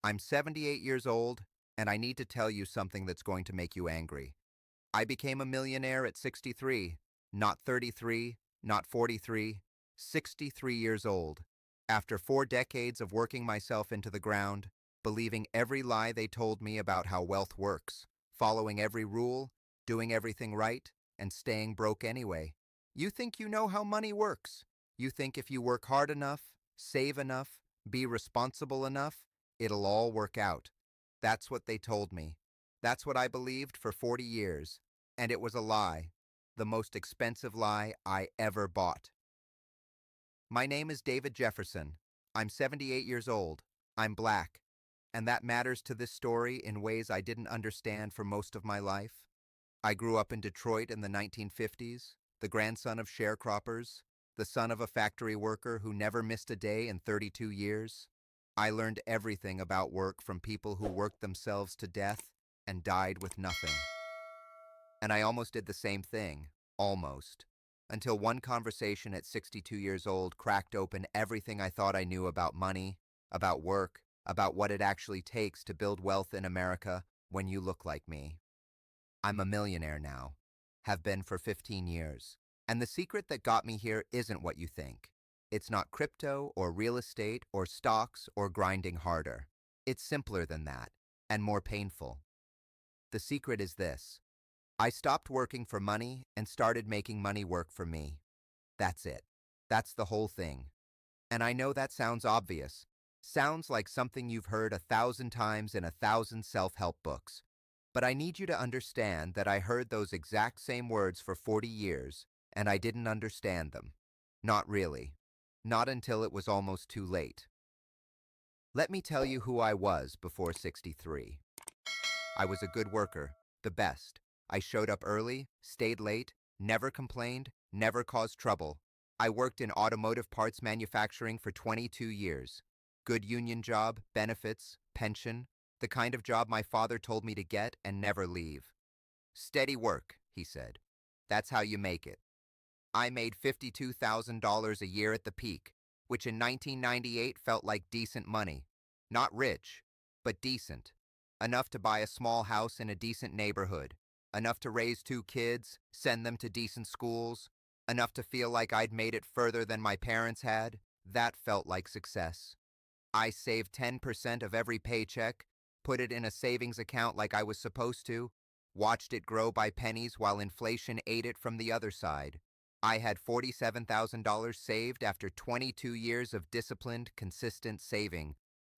I'm 78 years old, and I need to tell you something that's going to make you angry. I became a millionaire at 63, not 33, not 43, 63 years old. After 4 decades of working myself into the ground, believing every lie they told me about how wealth works, following every rule, doing everything right, and staying broke anyway. You think you know how money works. You think if you work hard enough, save enough, be responsible enough, it'll all work out. That's what they told me. That's what I believed for 40 years. And it was a lie. The most expensive lie I ever bought. My name is David Jefferson. I'm 78 years old. I'm black. And that matters to this story in ways I didn't understand for most of my life. I grew up in Detroit in the 1950s, the grandson of sharecroppers, the son of a factory worker who never missed a day in 32 years. I learned everything about work from people who worked themselves to death and died with nothing. And I almost did the same thing, almost, until one conversation at 62 years old cracked open everything I thought I knew about money, about work, about what it actually takes to build wealth in America when you look like me. I'm a millionaire now, have been for 15 years. And the secret that got me here isn't what you think. It's not crypto or real estate or stocks or grinding harder. It's simpler than that, and more painful. The secret is this. I stopped working for money and started making money work for me. That's it. That's the whole thing. And I know that sounds obvious. Sounds like something you've heard 1,000 times in 1,000 self-help books. But I need you to understand that I heard those exact same words for 40 years, and I didn't understand them. Not really. Not until it was almost too late. Let me tell you who I was before 63. I was a good worker, the best. I showed up early, stayed late, never complained, never caused trouble. I worked in automotive parts manufacturing for 22 years. Good union job, benefits, pension, the kind of job my father told me to get and never leave. Steady work, he said. That's how you make it. I made $52,000 a year at the peak, which in 1998 felt like decent money. Not rich, but decent. Enough to buy a small house in a decent neighborhood. Enough to raise 2 kids, send them to decent schools. Enough to feel like I'd made it further than my parents had. That felt like success. I saved 10% of every paycheck, put it in a savings account like I was supposed to, watched it grow by pennies while inflation ate it from the other side. I had $47,000 saved after 22 years of disciplined, consistent saving.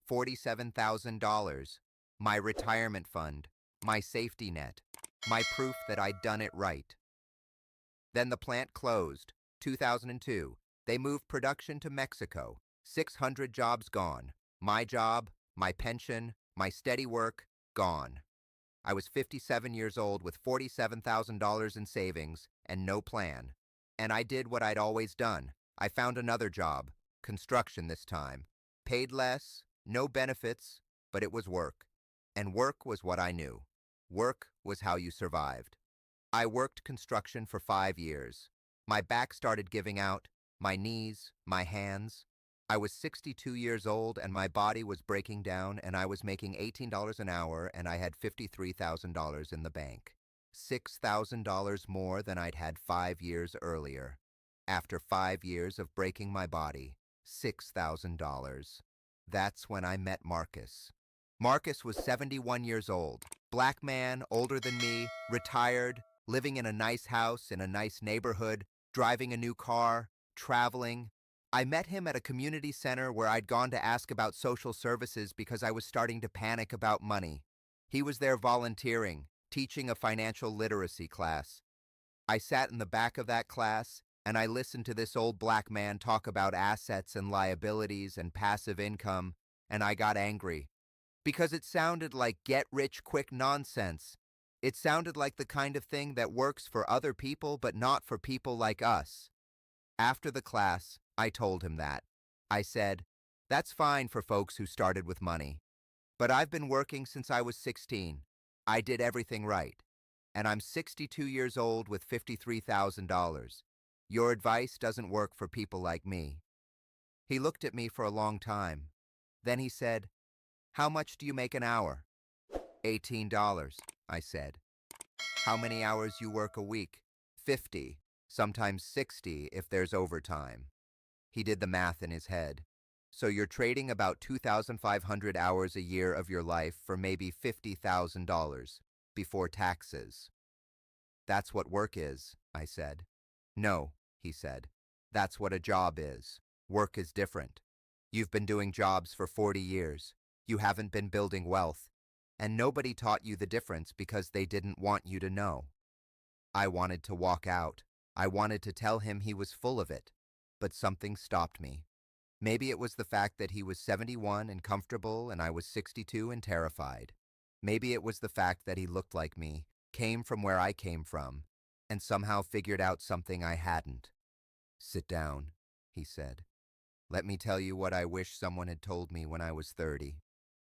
$47,000. My retirement fund, my safety net, my proof that I'd done it right. Then the plant closed, 2002. They moved production to Mexico. 600 jobs gone. My job, my pension, my steady work, gone. I was 57 years old with $47,000 in savings and no plan. And I did what I'd always done. I found another job, construction this time. Paid less, no benefits, but it was work. And work was what I knew. Work was how you survived. I worked construction for 5 years. My back started giving out, my knees, my hands. I was 62 years old and my body was breaking down and I was making $18 an hour and I had $53,000 in the bank. $6,000 more than I'd had 5 years earlier. After 5 years of breaking my body, $6,000. That's when I met Marcus. Marcus was 71 years old, black man, older than me, retired, living in a nice house in a nice neighborhood, driving a new car, traveling. I met him at a community center where I'd gone to ask about social services because I was starting to panic about money. He was there volunteering, teaching a financial literacy class. I sat in the back of that class and I listened to this old black man talk about assets and liabilities and passive income, and I got angry. Because it sounded like get-rich-quick nonsense. It sounded like the kind of thing that works for other people but not for people like us. After the class, I told him that. I said, that's fine for folks who started with money. But I've been working since I was 16. I did everything right. And I'm 62 years old with $53,000. Your advice doesn't work for people like me. He looked at me for a long time. Then he said, How much do you make an hour? $18, I said. How many hours you work a week? 50, sometimes 60 if there's overtime. He did the math in his head. So you're trading about 2,500 hours a year of your life for maybe $50,000 before taxes. That's what work is, I said. No, he said. That's what a job is. Work is different. You've been doing jobs for 40 years. You haven't been building wealth. And nobody taught you the difference because they didn't want you to know. I wanted to walk out. I wanted to tell him he was full of it. But something stopped me. Maybe it was the fact that he was 71 and comfortable and I was 62 and terrified. Maybe it was the fact that he looked like me, came from where I came from, and somehow figured out something I hadn't. Sit down, he said. Let me tell you what I wish someone had told me when I was 30.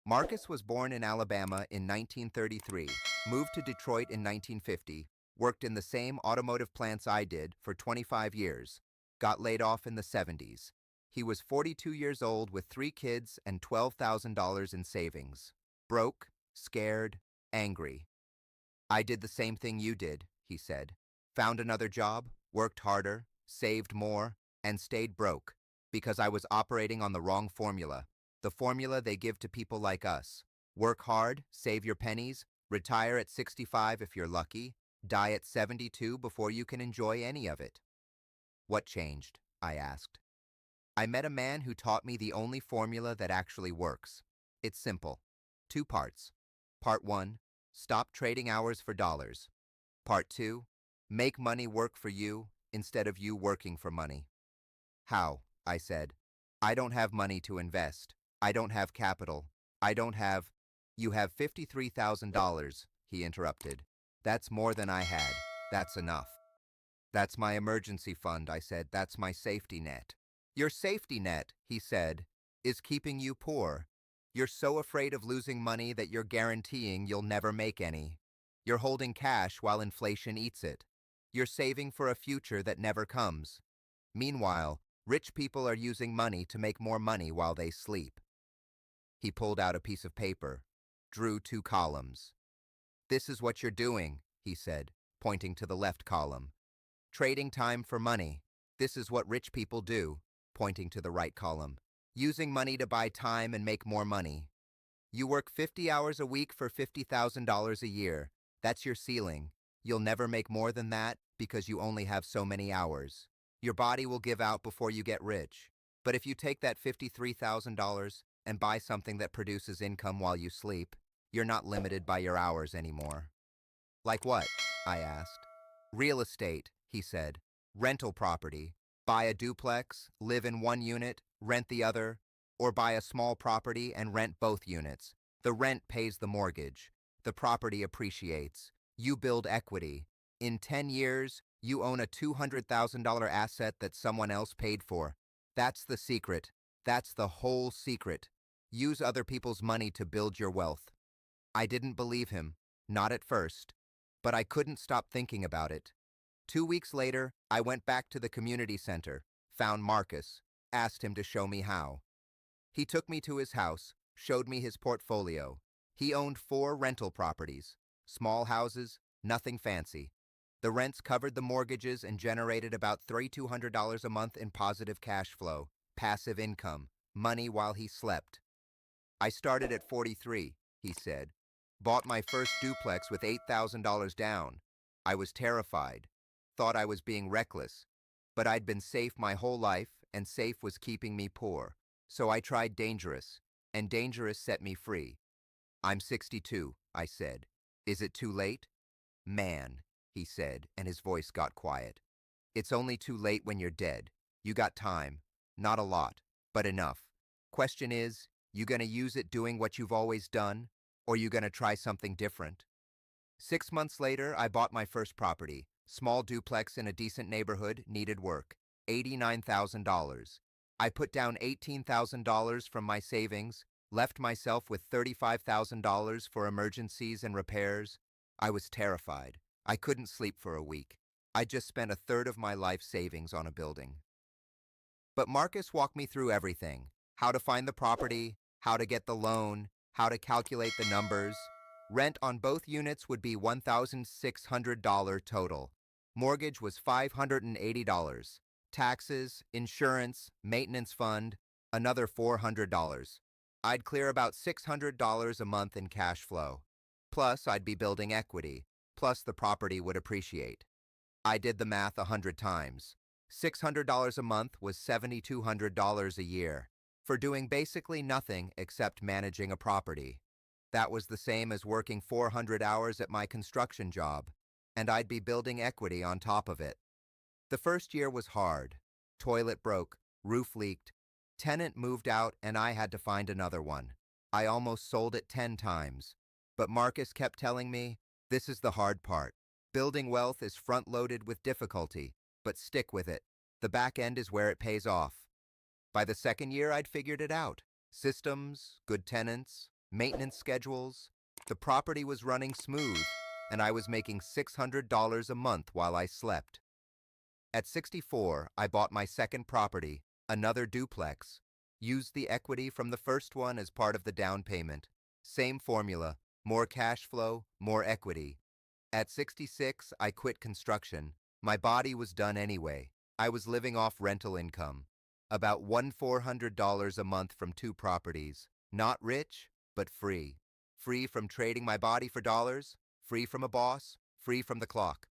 Marcus was born in Alabama in 1933, moved to Detroit in 1950, worked in the same automotive plants I did for 25 years, got laid off in the 70s. He was 42 years old with 3 kids and $12,000 in savings. Broke, scared, angry. I did the same thing you did, he said. Found another job, worked harder, saved more, and stayed broke because I was operating on the wrong formula, the formula they give to people like us. Work hard, save your pennies, retire at 65 if you're lucky, die at 72 before you can enjoy any of it. What changed? I asked. I met a man who taught me the only formula that actually works. It's simple. 2 parts. Part 1, stop trading hours for dollars. Part 2, make money work for you instead of you working for money. How? I said. I don't have money to invest. I don't have capital. I don't have... You have $53,000, he interrupted. That's more than I had. That's enough. That's my emergency fund, I said. That's my safety net. Your safety net, he said, is keeping you poor. You're so afraid of losing money that you're guaranteeing you'll never make any. You're holding cash while inflation eats it. You're saving for a future that never comes. Meanwhile, rich people are using money to make more money while they sleep. He pulled out a piece of paper, drew 2 columns. This is what you're doing, he said, pointing to the left column. Trading time for money. This is what rich people do, pointing to the right column. Using money to buy time and make more money. You work 50 hours a week for $50,000 a year. That's your ceiling. You'll never make more than that because you only have so many hours. Your body will give out before you get rich. But if you take that $53,000 and buy something that produces income while you sleep, you're not limited by your hours anymore. Like what? I asked. Real estate, he said. Rental property. Buy a duplex, live in one unit, rent the other, or buy a small property and rent both units. The rent pays the mortgage. The property appreciates. You build equity. In 10 years, you own a $200,000 asset that someone else paid for. That's the secret. That's the whole secret. Use other people's money to build your wealth. I didn't believe him, not at first, but I couldn't stop thinking about it. 2 weeks later, I went back to the community center, found Marcus, asked him to show me how. He took me to his house, showed me his portfolio. He owned 4 rental properties, small houses, nothing fancy. The rents covered the mortgages and generated about $3,200 a month in positive cash flow, passive income, money while he slept. I started at 43, he said. Bought my first duplex with $8,000 down. I was terrified, thought I was being reckless, but I'd been safe my whole life and safe was keeping me poor. So I tried dangerous, and dangerous set me free. I'm 62, I said. Is it too late? Man, he said, and his voice got quiet. It's only too late when you're dead. You got time. Not a lot, but enough. Question is, you gonna use it doing what you've always done, or you gonna try something different? 6 months later, I bought my first property. Small duplex in a decent neighborhood, needed work. $89,000. I put down $18,000 from my savings, left myself with $35,000 for emergencies and repairs. I was terrified. I couldn't sleep for a week. I just spent a third of my life savings on a building. But Marcus walked me through everything. How to find the property, how to get the loan, how to calculate the numbers. Rent on both units would be $1,600 total. Mortgage was $580. Taxes, insurance, maintenance fund, another $400. I'd clear about $600 a month in cash flow. Plus, I'd be building equity. Plus, the property would appreciate. I did the math 100 times. $600 a month was $7,200 a year for doing basically nothing except managing a property. That was the same as working 400 hours at my construction job, and I'd be building equity on top of it. The first year was hard. Toilet broke, roof leaked, tenant moved out, and I had to find another one. I almost sold it 10 times. But Marcus kept telling me, this is the hard part. Building wealth is front-loaded with difficulty, but stick with it. The back end is where it pays off. By the second year, I'd figured it out. Systems, good tenants, maintenance schedules. The property was running smooth, and I was making $600 a month while I slept. At 64, I bought my second property, another duplex. Used the equity from the first one as part of the down payment. Same formula, more cash flow, more equity. At 66, I quit construction. My body was done anyway. I was living off rental income. About $1,400 a month from 2 properties. Not rich, but free. Free from trading my body for dollars, free from a boss, free from the clock.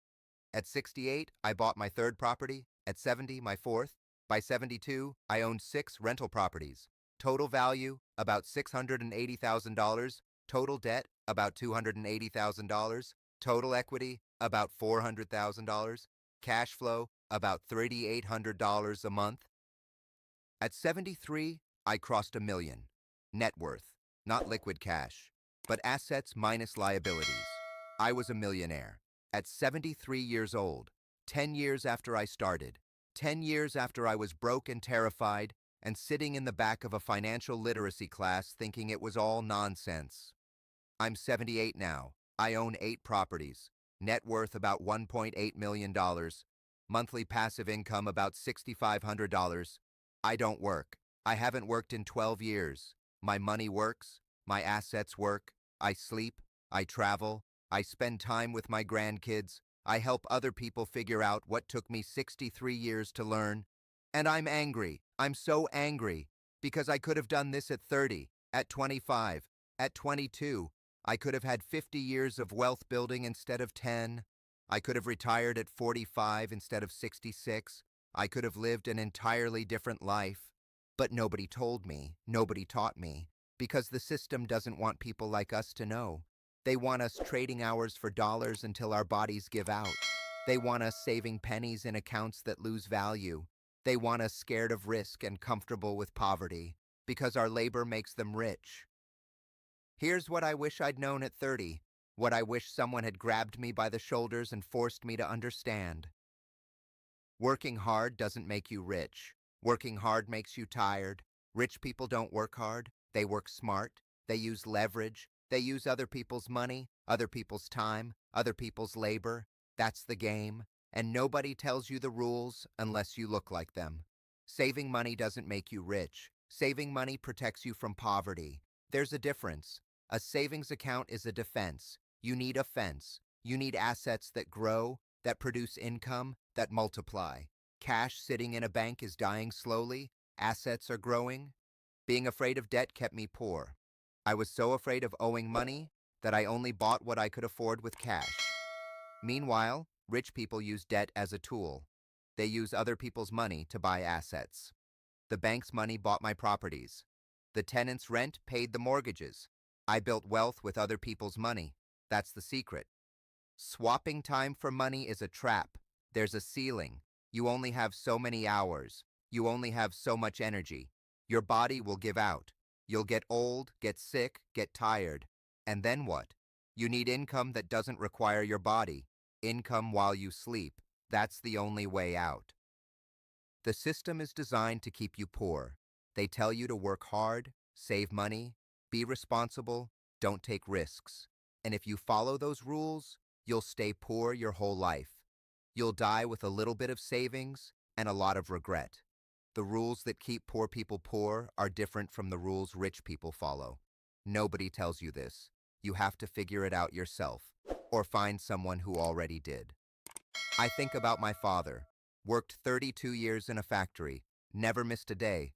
At 68, I bought my third property. At 70, my fourth. By 72, I owned 6 rental properties. Total value, about $680,000. Total debt, about $280,000. Total equity, about $400,000. Cash flow, about $3,800 a month. At 73, I crossed $1 million. Net worth, not liquid cash, but assets minus liabilities. I was a millionaire. At 73 years old, 10 years after I started, 10 years after I was broke and terrified and sitting in the back of a financial literacy class thinking it was all nonsense. I'm 78 now. I own 8 properties. Net worth about $1.8 million. Monthly passive income about $6,500. I don't work. I haven't worked in 12 years. My money works. My assets work. I sleep. I travel. I spend time with my grandkids. I help other people figure out what took me 63 years to learn. And I'm angry. I'm so angry because I could have done this at 30, at 25, at 22. I could have had 50 years of wealth building instead of 10. I could have retired at 45 instead of 66. I could have lived an entirely different life. But nobody told me, nobody taught me, because the system doesn't want people like us to know. They want us trading hours for dollars until our bodies give out. They want us saving pennies in accounts that lose value. They want us scared of risk and comfortable with poverty, because our labor makes them rich. Here's what I wish I'd known at 30, what I wish someone had grabbed me by the shoulders and forced me to understand. Working hard doesn't make you rich. Working hard makes you tired. Rich people don't work hard. They work smart. They use leverage. They use other people's money, other people's time, other people's labor. That's the game. And nobody tells you the rules unless you look like them. Saving money doesn't make you rich. Saving money protects you from poverty. There's a difference. A savings account is a defense. You need a fence. You need assets that grow, that produce income, that multiply. Cash sitting in a bank is dying slowly. Assets are growing. Being afraid of debt kept me poor. I was so afraid of owing money that I only bought what I could afford with cash. Meanwhile, rich people use debt as a tool. They use other people's money to buy assets. The bank's money bought my properties. The tenant's rent paid the mortgages. I built wealth with other people's money. That's the secret. Swapping time for money is a trap. There's a ceiling. You only have so many hours. You only have so much energy. Your body will give out. You'll get old, get sick, get tired. And then what? You need income that doesn't require your body. Income while you sleep. That's the only way out. The system is designed to keep you poor. They tell you to work hard, save money, be responsible, don't take risks. And if you follow those rules, you'll stay poor your whole life. You'll die with a little bit of savings and a lot of regret. The rules that keep poor people poor are different from the rules rich people follow. Nobody tells you this. You have to figure it out yourself, or find someone who already did. I think about my father. Worked 32 years in a factory, never missed a day,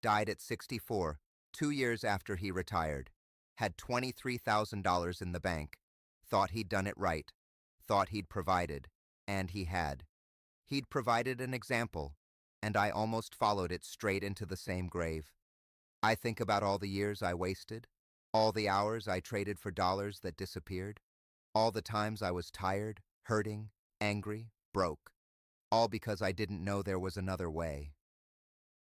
died at 64, 2 years after he retired, had $23,000 in the bank, thought he'd done it right, thought he'd provided, and he had. He'd provided an example, and I almost followed it straight into the same grave. I think about all the years I wasted, all the hours I traded for dollars that disappeared, all the times I was tired, hurting, angry, broke, all because I didn't know there was another way.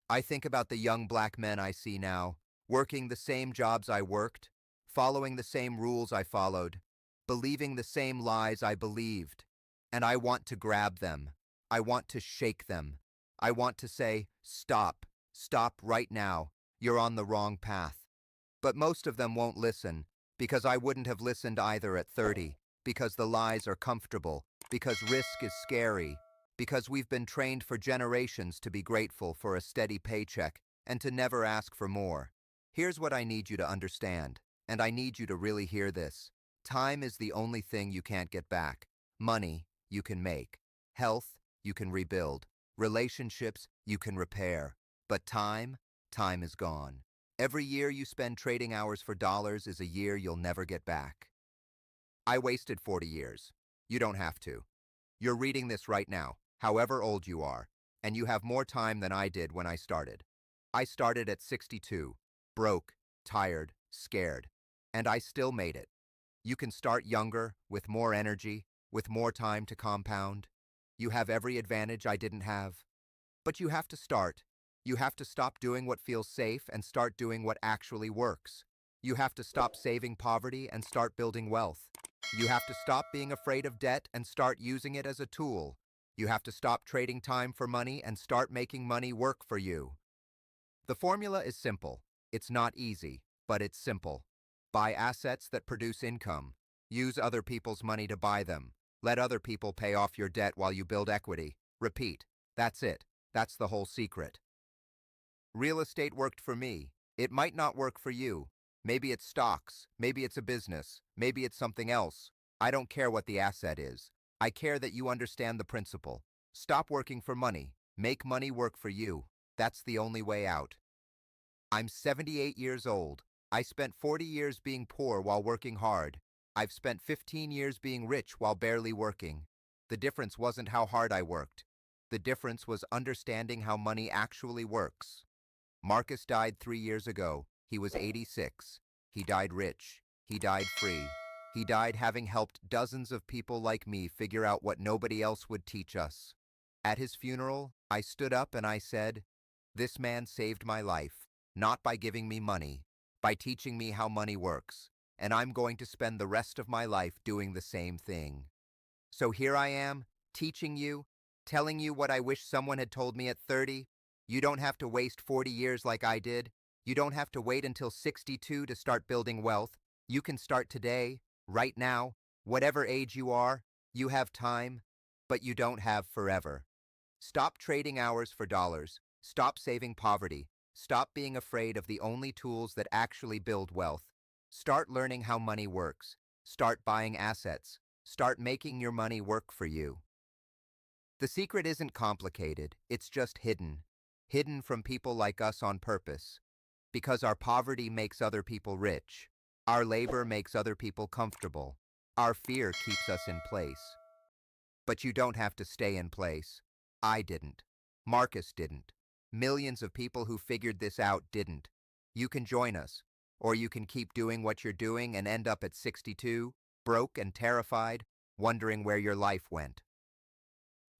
I think about the young black men I see now, working the same jobs I worked, following the same rules I followed, believing the same lies I believed, and I want to grab them. I want to shake them. I want to say, stop, stop right now. You're on the wrong path. But most of them won't listen, because I wouldn't have listened either at 30, because the lies are comfortable, because risk is scary, because we've been trained for generations to be grateful for a steady paycheck and to never ask for more. Here's what I need you to understand, and I need you to really hear this. Time is the only thing you can't get back. Money, you can make. Health, you can rebuild. Relationships, you can repair. But time is gone. Every year you spend trading hours for dollars is a year you'll never get back. I wasted 40 years. You don't have to. You're reading this right now, however old you are, and you have more time than I did when I started. I started at 62, broke, tired, scared, and I still made it. You can start younger, with more energy, with more time to compound. You have every advantage I didn't have. But you have to start. You have to stop doing what feels safe and start doing what actually works. You have to stop saving poverty and start building wealth. You have to stop being afraid of debt and start using it as a tool. You have to stop trading time for money and start making money work for you. The formula is simple. It's not easy, but it's simple. Buy assets that produce income. Use other people's money to buy them. Let other people pay off your debt while you build equity. Repeat. That's it. That's the whole secret. Real estate worked for me. It might not work for you. Maybe it's stocks. Maybe it's a business. Maybe it's something else. I don't care what the asset is. I care that you understand the principle. Stop working for money. Make money work for you. That's the only way out. I'm 78 years old. I spent 40 years being poor while working hard. I've spent 15 years being rich while barely working. The difference wasn't how hard I worked. The difference was understanding how money actually works. Marcus died 3 years ago. He was 86. He died rich. He died free. He died having helped dozens of people like me figure out what nobody else would teach us. At his funeral, I stood up and I said, "This man saved my life, not by giving me money, by teaching me how money works, and I'm going to spend the rest of my life doing the same thing." So here I am, teaching you, telling you what I wish someone had told me at 30. You don't have to waste 40 years like I did. You don't have to wait until 62 to start building wealth. You can start today, right now, whatever age you are. You have time, but you don't have forever. Stop trading hours for dollars. Stop saving poverty. Stop being afraid of the only tools that actually build wealth. Start learning how money works. Start buying assets. Start making your money work for you. The secret isn't complicated. It's just hidden. Hidden from people like us on purpose. Because our poverty makes other people rich. Our labor makes other people comfortable. Our fear keeps us in place. But you don't have to stay in place. I didn't. Marcus didn't. Millions of people who figured this out didn't. You can join us, or you can keep doing what you're doing and end up at 62, broke and terrified, wondering where your life went.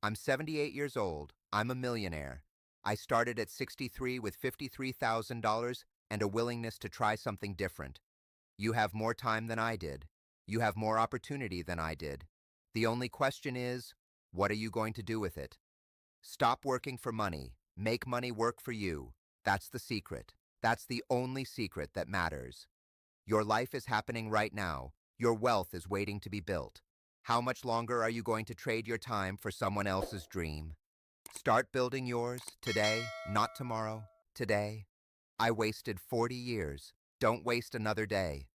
I'm 78 years old. I'm a millionaire. I started at 63 with $53,000 and a willingness to try something different. You have more time than I did. You have more opportunity than I did. The only question is, what are you going to do with it? Stop working for money. Make money work for you. That's the secret. That's the only secret that matters. Your life is happening right now. Your wealth is waiting to be built. How much longer are you going to trade your time for someone else's dream? Start building yours today, not tomorrow, today. I wasted 40 years. Don't waste another day.